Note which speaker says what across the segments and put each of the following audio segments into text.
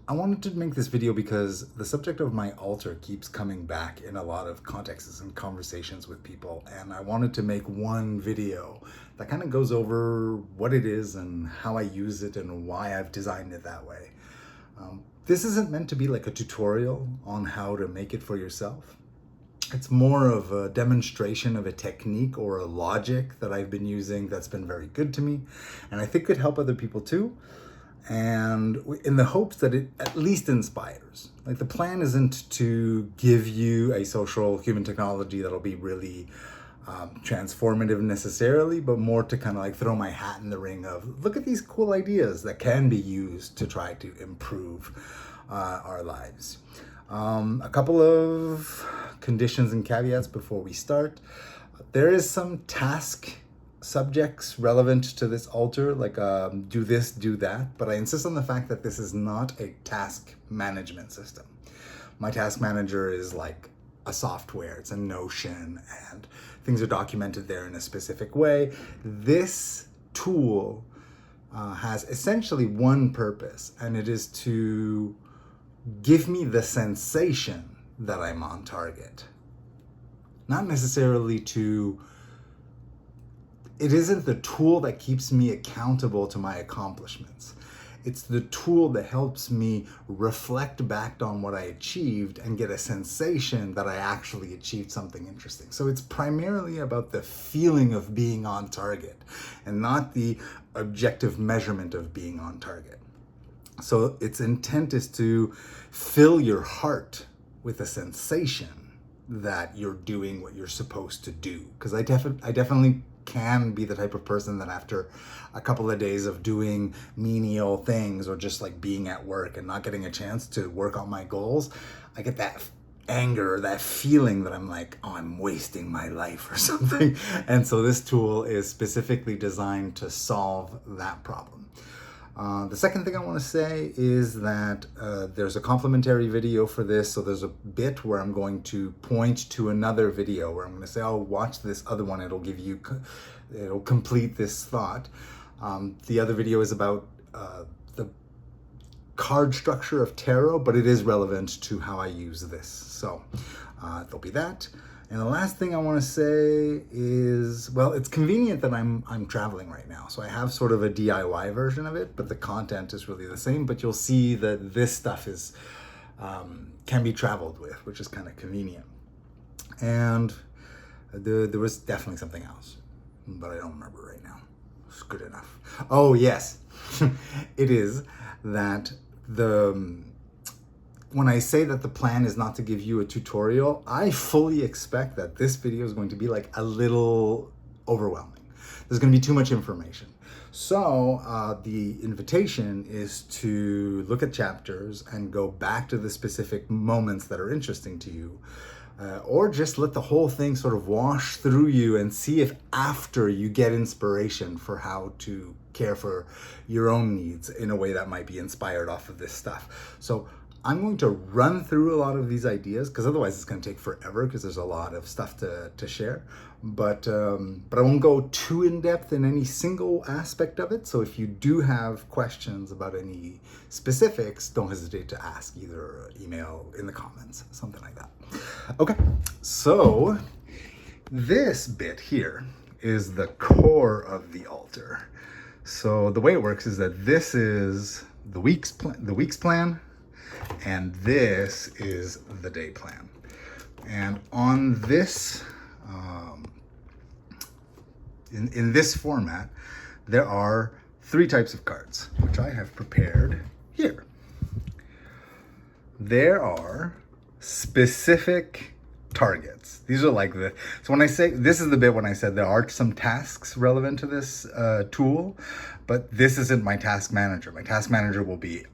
Speaker 1: I wanted to make this video because the subject of my altar keeps coming back in a lot of contexts and conversations with people, and I wanted to make one video that kind of goes over what it is and how I use it and why I've designed it that way. This isn't meant to be like a tutorial on how to make it for yourself. It's more of a demonstration of a technique or a logic that I've been using that's been very good to me, and I think could help other people too. And in the hopes that it at least inspires. Like, the plan isn't to give you a social human technology that'll be really transformative necessarily, but more to kind of like throw my hat in the ring of, look at these cool ideas that can be used to try to improve our lives. A couple of conditions and caveats before we start. There is some task subjects relevant to this altar, like do this, do that, but I insist on the fact that this is not a task management system. My task manager is like a software, it's a Notion, and things are documented there in a specific way. This tool has essentially one purpose, and it is to give me the sensation that I'm on target. Not necessarily it isn't the tool that keeps me accountable to my accomplishments. It's the tool that helps me reflect back on what I achieved and get a sensation that I actually achieved something interesting. So it's primarily about the feeling of being on target and not the objective measurement of being on target. So its intent is to fill your heart with a sensation that you're doing what you're supposed to do. Because I definitely can be the type of person that after a couple of days of doing menial things or just like being at work and not getting a chance to work on my goals, I get that anger, that feeling that I'm like, oh, I'm wasting my life or something. And so this tool is specifically designed to solve that problem. The second thing I want to say is that there's a complimentary video for this. So there's a bit where I'm going to point to another video where I'm going to say, oh, watch this other one. It'll complete this thought. The other video is about the card structure of tarot, but it is relevant to how I use this. So there'll be that. And the last thing I want to say is, well, it's convenient that I'm traveling right now. So I have sort of a DIY version of it, but the content is really the same. But you'll see that this stuff is can be traveled with, which is kind of convenient. And there was definitely something else, but I don't remember right now. It's good enough. Oh, yes. It is that when I say that the plan is not to give you a tutorial, I fully expect that this video is going to be like a little overwhelming. There's going to be too much information. So the invitation is to look at chapters and go back to the specific moments that are interesting to you. Or just let the whole thing sort of wash through you and see if after you get inspiration for how to care for your own needs in a way that might be inspired off of this stuff. So I'm going to run through a lot of these ideas because otherwise it's going to take forever because there's a lot of stuff to share. But I won't go too in depth in any single aspect of it. So if you do have questions about any specifics, don't hesitate to ask, either email in the comments, something like that. Okay, so this bit here is the core of the altar. So the way it works is that this is the week's plan, and this is the day plan. And on this, in this format, there are 3 types of cards, which I have prepared here. There are specific targets. These are like so when I say, this is the bit when I said there are some tasks relevant to this tool, but this isn't my task manager. My task manager will be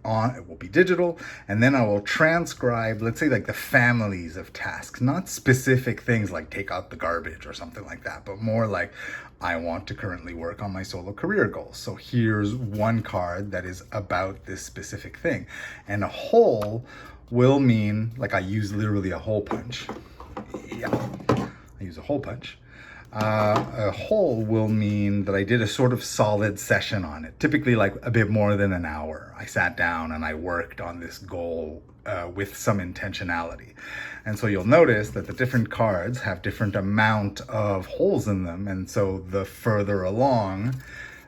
Speaker 1: digital, and then I will transcribe, let's say, like the families of tasks, not specific things like take out the garbage or something like that, but more like, I want to currently work on my solo career goals. So here's one card that is about this specific thing. And a hole will mean, like, I use literally a hole punch. Yeah, I use a hole punch. A whole will mean that I did a sort of solid session on it, typically like a bit more than an hour. I sat down and I worked on this goal with some intentionality. And so you'll notice that the different cards have different amount of holes in them. And so the further along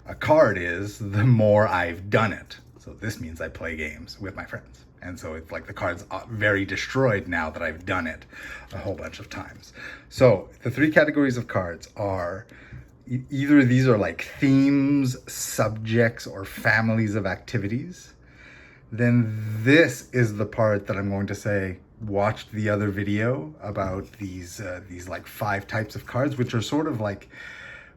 Speaker 1: a card is, the more I've done it. So this means I play games with my friends. And so it's like the card's very destroyed now that I've done it a whole bunch of times. So the three categories of cards are either these are like themes, subjects, or families of activities. Then this is the part that I'm going to say, watch the other video about these like 5 types of cards, which are sort of like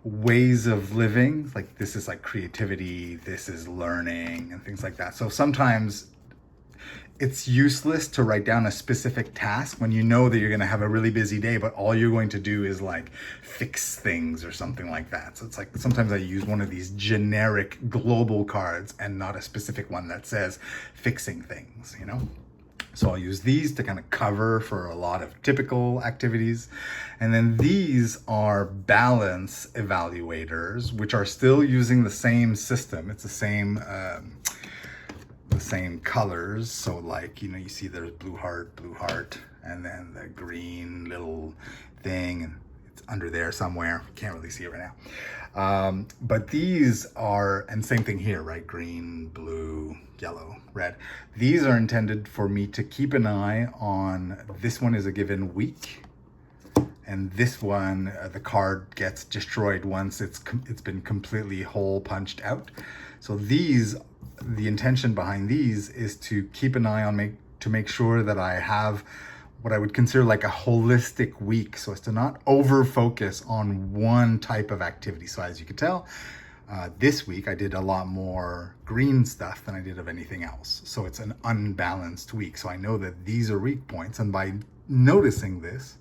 Speaker 1: ways of living. Like this is like creativity, this is learning, and things like that. So sometimes it's useless to write down a specific task when you know that you're going to have a really busy day, but all you're going to do is like fix things or something like that. So it's like sometimes I use one of these generic global cards and not a specific one that says fixing things, you know? So I'll use these to kind of cover for a lot of typical activities. And then these are balance evaluators, which are still using the same system. It's the same colors. So like, you know, you see there's blue heart, and then the green little thing, and it's under there somewhere. Can't really see it right now. But these are, and same thing here, right? Green, blue, yellow, red. These are intended for me to keep an eye on. This one is a given week. And this one, the card gets destroyed once it's been completely hole punched out. So these, the intention behind these is to keep an eye on to make sure that I have what I would consider like a holistic week, so as to not over focus on one type of activity. So as you can tell, this week I did a lot more green stuff than I did of anything else. So it's an unbalanced week. So I know that these are weak points, and by noticing this,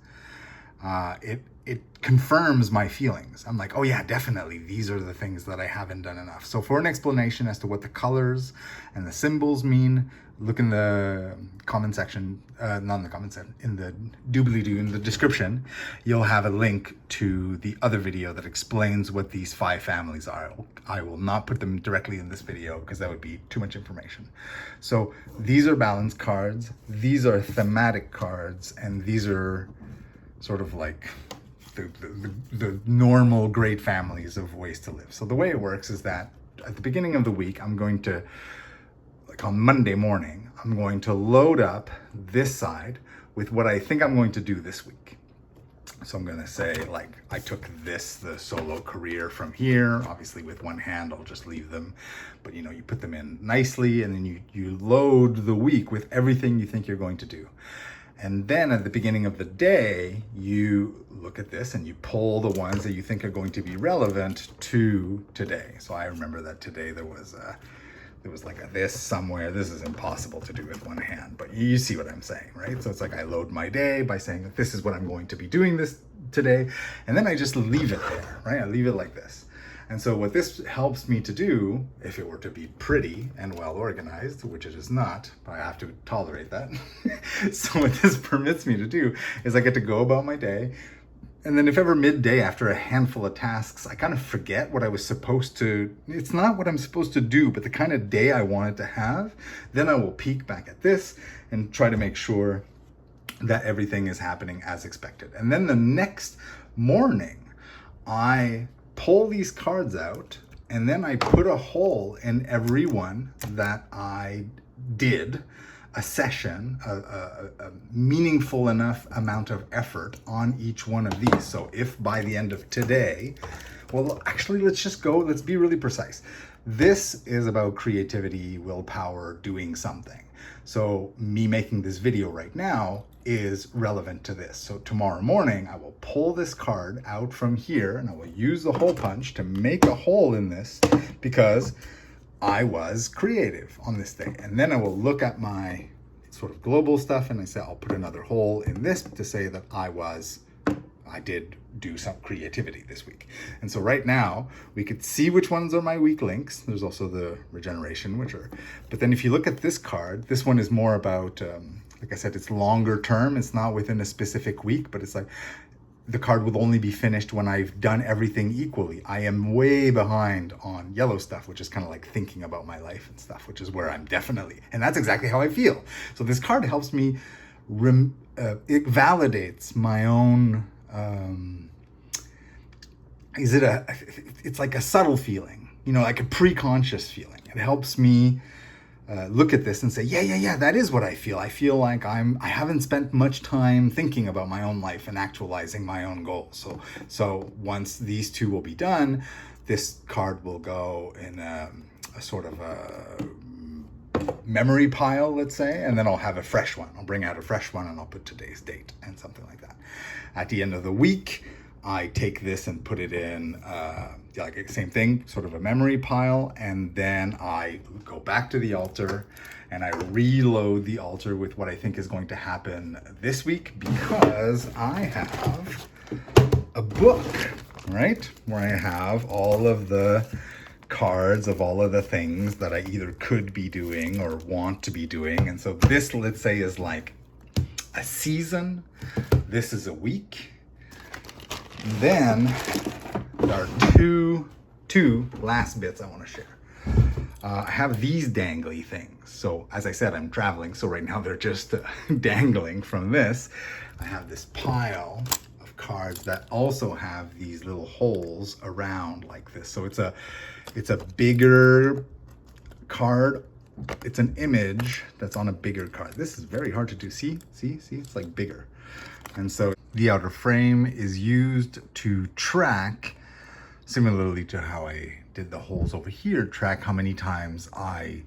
Speaker 1: it confirms my feelings. I'm like, oh yeah, definitely, these are the things that I haven't done enough. So for an explanation as to what the colors and the symbols mean, look in the comment section, not in the comment section, in the doobly-doo, in the description. You'll have a link to the other video that explains what these 5 families are. I will not put them directly in this video because that would be too much information. So these are balance cards, these are thematic cards, and these are sort of like the normal great families of ways to live. So the way it works is that at the beginning of the week, I'm going to, like on Monday morning, I'm going to load up this side with what I think I'm going to do this week. So I'm going to say, like, I took the solo career from here. Obviously with one hand, I'll just leave them. But you know, you put them in nicely, and then you load the week with everything you think you're going to do. And then at the beginning of the day, you look at this and you pull the ones that you think are going to be relevant to today. So I remember that today there was like a this somewhere. This is impossible to do with one hand, but you see what I'm saying, right? So it's like I load my day by saying that this is what I'm going to be doing this today. And then I just leave it there, right? I leave it like this. And so what this helps me to do, if it were to be pretty and well organized, which it is not, but I have to tolerate that. So what this permits me to do is I get to go about my day. And then if ever midday after a handful of tasks, I kind of forget what I was supposed to, it's not what I'm supposed to do, but the kind of day I wanted to have, then I will peek back at this and try to make sure that everything is happening as expected. And then the next morning, I pull these cards out, and then I put a hole in every one that I did a session, a meaningful enough amount of effort on each one of these. So if by the end of today, well, actually, let's be really precise. This is about creativity, willpower, doing something. So me making this video right now is relevant to this. So tomorrow morning, I will pull this card out from here, and I will use the hole punch to make a hole in this because I was creative on this thing. And then I will look at my sort of global stuff, and I say, I'll put another hole in this to say that I did do some creativity this week. And so right now we could see which ones are my weak links. There's also the regeneration, but then if you look at this card, this one is more about, like I said, it's longer term. It's not within a specific week, but it's like, the card will only be finished when I've done everything equally. I am way behind on yellow stuff, which is kind of like thinking about my life and stuff, which is where I'm definitely, and that's exactly how I feel. So this card helps me, it validates my own, it's like a subtle feeling, like a pre-conscious feeling. It helps me look at this and say, yeah, that is what I feel. I feel like I haven't spent much time thinking about my own life and actualizing my own goals. So once these two will be done, this card will go in a sort of a memory pile, let's say, and then I'll have a fresh one. I'll bring out a fresh one and I'll put today's date and something like that. At the end of the week, I take this and put it in like same thing, sort of a memory pile, and then I go back to the altar and I reload the altar with what I think is going to happen this week, because I have a book, right, where I have all of the cards of all of the things that I either could be doing or want to be doing. And so this, let's say, is like a season. This is a week. Then there are two last bits I want to share. I have these dangly things. So as I said, I'm traveling, so right now they're just dangling from this. I have this pile of cards that also have these little holes around like this. So it's a bigger card. It's an image that's on a bigger card. This is very hard to do. See, it's like bigger. And so the outer frame is used to track, similarly to how I did the holes over here, track how many times I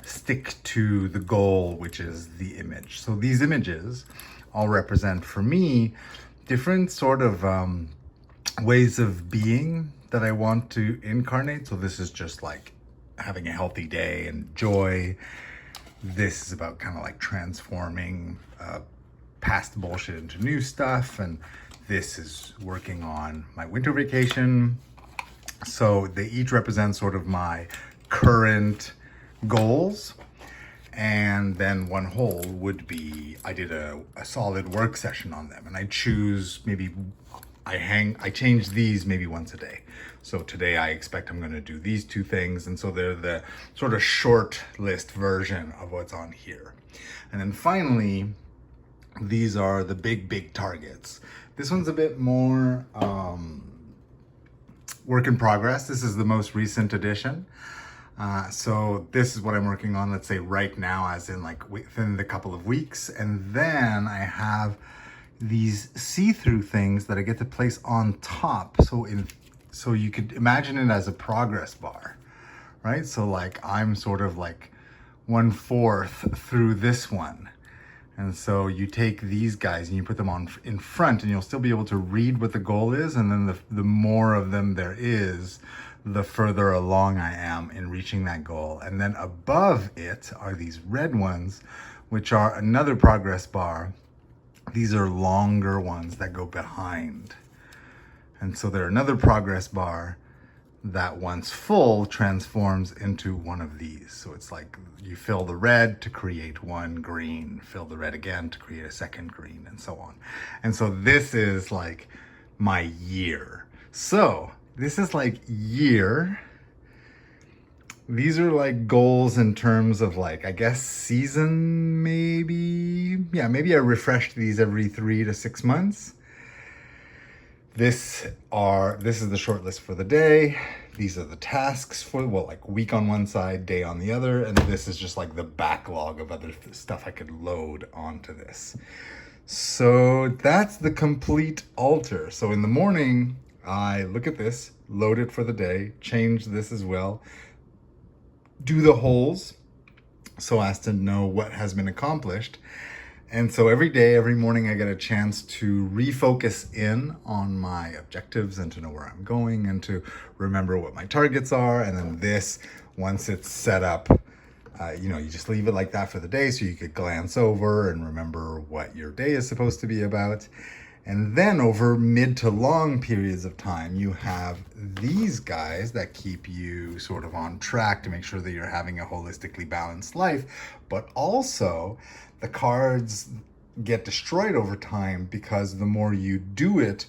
Speaker 1: stick to the goal, which is the image. So these images all represent, for me, different sort of ways of being that I want to incarnate. So this is just like having a healthy day and joy. This is about kind of like transforming past bullshit into new stuff, and this is working on my winter vacation. So they each represent sort of my current goals, and then one hole would be I did a solid work session on them, and I choose maybe I change these maybe once a day. So today I expect I'm going to do these two things, and so they're the sort of short list version of what's on here. And then finally, these are the big targets. This one's a bit more work in progress. This is the most recent edition. So this is what I'm working on, let's say right now, as in like within the couple of weeks. And then I have these see-through things that I get to place on top. So you could imagine it as a progress bar, right? So like I'm sort of like 1/4 through this one. And so you take these guys and you put them on in front, and you'll still be able to read what the goal is. And then the more of them there is, the further along I am in reaching that goal. And then above it are these red ones, which are another progress bar. These are longer ones that go behind. And so they're another progress bar that once full transforms into one of these. So it's like you fill the red to create one green, fill the red again to create a second green, and so on. And so this is like my year. So this is like year. These are like goals in terms of like, I guess, season maybe. Yeah, maybe I refreshed these every 3 to 6 months. This is the short list for the day. These are the tasks for, well, like week on one side, day on the other. And this is just like the backlog of other stuff I could load onto this. So that's the complete altar. So in the morning, I look at this, load it for the day, change this as well, do the holes so as to know what has been accomplished. And so every day, every morning, I get a chance to refocus in on my objectives and to know where I'm going and to remember what my targets are. And then this, once it's set up, you just leave it like that for the day so you could glance over and remember what your day is supposed to be about. And then over mid to long periods of time, you have these guys that keep you sort of on track to make sure that you're having a holistically balanced life, but also the cards get destroyed over time, because the more you do it,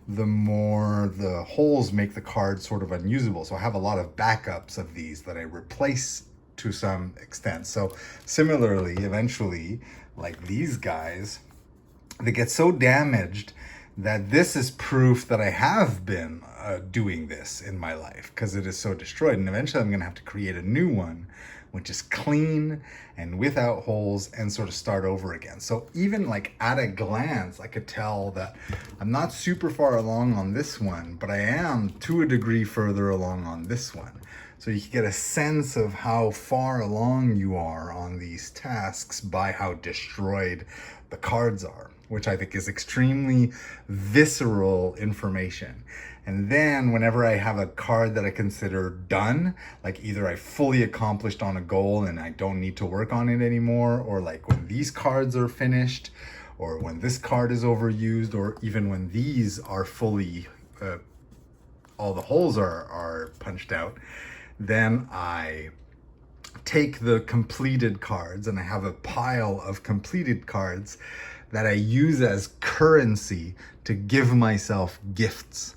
Speaker 1: the more the holes make the card sort of unusable. So I have a lot of backups of these that I replace to some extent. So similarly, eventually, like these guys, they get so damaged that this is proof that I have been doing this in my life, because it is so destroyed. And eventually I'm going to have to create a new one, which is clean and without holes, and sort of start over again. So even like at a glance, I could tell that I'm not super far along on this one, but I am to a degree further along on this one. So you can get a sense of how far along you are on these tasks by how destroyed the cards are, which I think is extremely visceral information. And then whenever I have a card that I consider done, like either I fully accomplished on a goal and I don't need to work on it anymore, or like when these cards are finished, or when this card is overused, or even when these are fully, all the holes are punched out, then I take the completed cards, and I have a pile of completed cards that I use as currency to give myself gifts.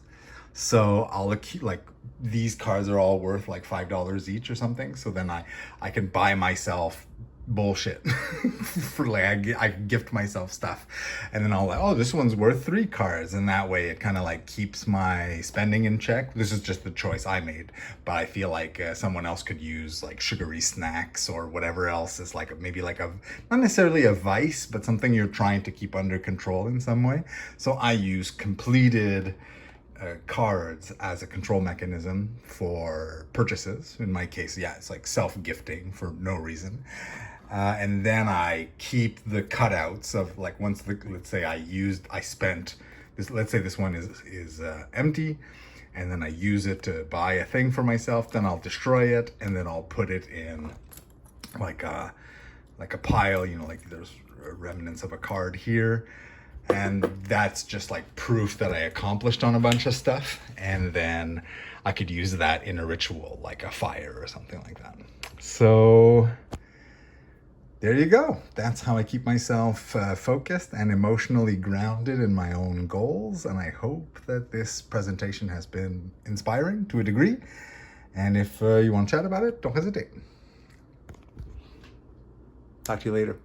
Speaker 1: So I'll like, these cards are all worth like $5 each or something. So then I can buy myself bullshit for like, I gift myself stuff, and then I'll like, oh, this one's worth 3 cards, and that way it kind of like keeps my spending in check. This is just the choice I made, but I feel like someone else could use like sugary snacks or whatever else is like maybe like a, not necessarily a vice, but something you're trying to keep under control in some way. So I use completed cards as a control mechanism for purchases. In my case, yeah, it's like self-gifting for no reason. And then I keep the cutouts of like, once the, let's say I spent this, let's say this one is empty, and then I use it to buy a thing for myself, then I'll destroy it, and then I'll put it in like a pile, you know, like there's remnants of a card here. And that's just like proof that I accomplished on a bunch of stuff. And then I could use that in a ritual, like a fire or something like that. So there you go. That's how I keep myself focused and emotionally grounded in my own goals. And I hope that this presentation has been inspiring to a degree. And if you want to chat about it, don't hesitate. Talk to you later.